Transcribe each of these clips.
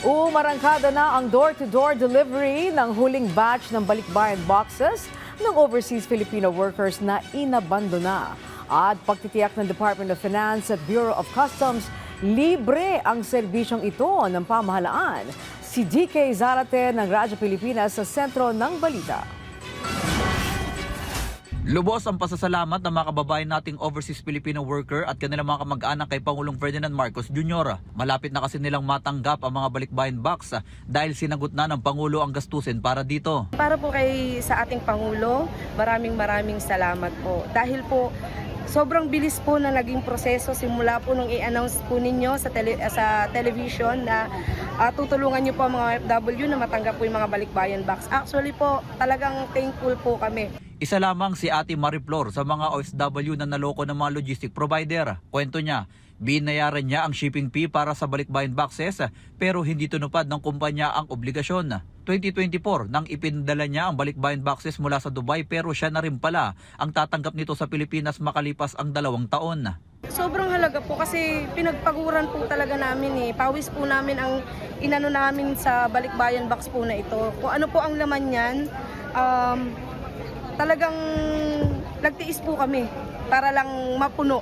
Umarangkada na ang door-to-door delivery ng huling batch ng balikbayan boxes ng overseas Filipino workers na inabandona. At pagtitiyak ng Department of Finance at Bureau of Customs, libre ang serbisyong ito ng pamahalaan. Si DK Zarate ng Radyo Pilipinas sa sentro ng balita. Lubos ang pasasalamat ng mga kababayan nating overseas Filipino worker at kanilang mga kamag-anak kay Pangulong Ferdinand Marcos Jr. Malapit na kasi nilang matanggap ang mga balikbayan box dahil sinagot na ng Pangulo ang gastusin para dito. Para po sa ating Pangulo, maraming salamat po. Dahil po sobrang bilis po na naging proseso simula po nung i-announce po ninyo sa television na tutulungan niyo po ang mga OFW na matanggap po yung mga balikbayan box. Actually po, talagang thankful po kami. Isa lamang si Ate Mariflor sa mga OFW na naloko ng mga logistic provider. Kwento niya, binayaran niya ang shipping fee para sa balikbayan boxes pero hindi tinupad ng kumpanya ang obligasyon. 2024 nang ipinadala niya ang balikbayan boxes mula sa Dubai pero siya na rin pala ang tatanggap nito sa Pilipinas makalipas ang 2 taon. Sobrang halaga po kasi pinagpaguran po talaga namin Pawis po namin ang inano namin sa balikbayan box po na ito. Kung ano po ang laman niyan, talagang nagtiis po kami para lang mapuno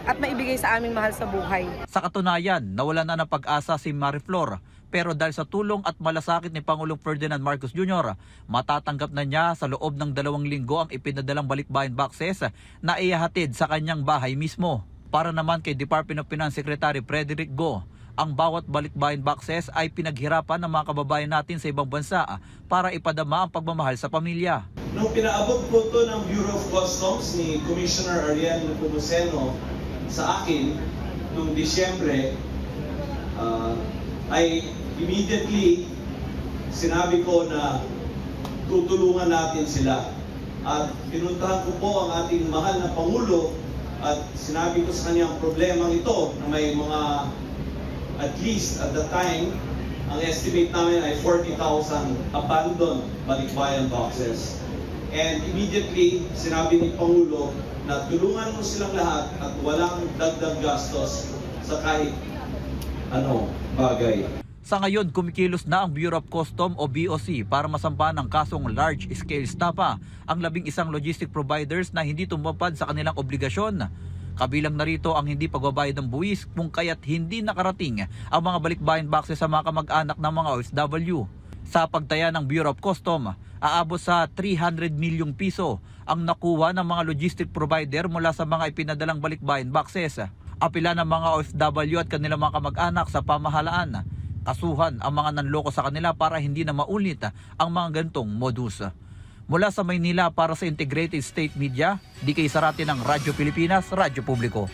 at maibigay sa aming mahal sa buhay. Sa katunayan, nawala na ng pag-asa si Mariflor pero dahil sa tulong at malasakit ni Pangulong Ferdinand Marcos Jr., matatanggap na niya sa loob ng 2 linggo ang ipinadalang balikbayan boxes na ihahatid sa kanyang bahay mismo. Para naman kay Department of Finance Secretary Frederick Go, ang bawat balikbayan boxes ay pinaghirapan ng mga kababayan natin sa ibang bansa para ipadama ang pagmamahal sa pamilya. Nung pinaabot po ito ng Bureau of Customs ni Commissioner Ariel Nepomuceno sa akin noong Disyembre, ay immediately sinabi ko na tutulungan natin sila. At pinuntahan ko po ang ating mahal na Pangulo at sinabi ko sa kanya ang problemang ito na may mga, at least at the time, ang estimate namin ay 40,000 abandoned balikbayan boxes. And immediately, sinabi ni Pangulo na tulungan mo silang lahat at walang dagdag gastos sa kahit bagay. Sa ngayon, kumikilos na ang Bureau of Customs o BOC para masampahan ng kasong large-scale estafa ang 11 logistic providers na hindi tumupad sa kanilang obligasyon. Kabilang na rito ang hindi pagbabayad ng buwis kung kaya't hindi nakarating ang mga balikbayan boxes sa mga kamag-anak ng mga OFW. Sa pagtaya ng Bureau of Customs, aabot sa 300 milyong piso ang nakuha ng mga logistic provider mula sa mga ipinadalang balikbayan boxes. Apila ng mga OFW at kanilang mga kamag-anak sa pamahalaan. Kasuhan ang mga nanloko sa kanila para hindi na maulit ang mga gantong modus. Mula sa Maynila para sa Integrated State Media, DK Zarate ng Radyo Pilipinas, Radyo Publiko.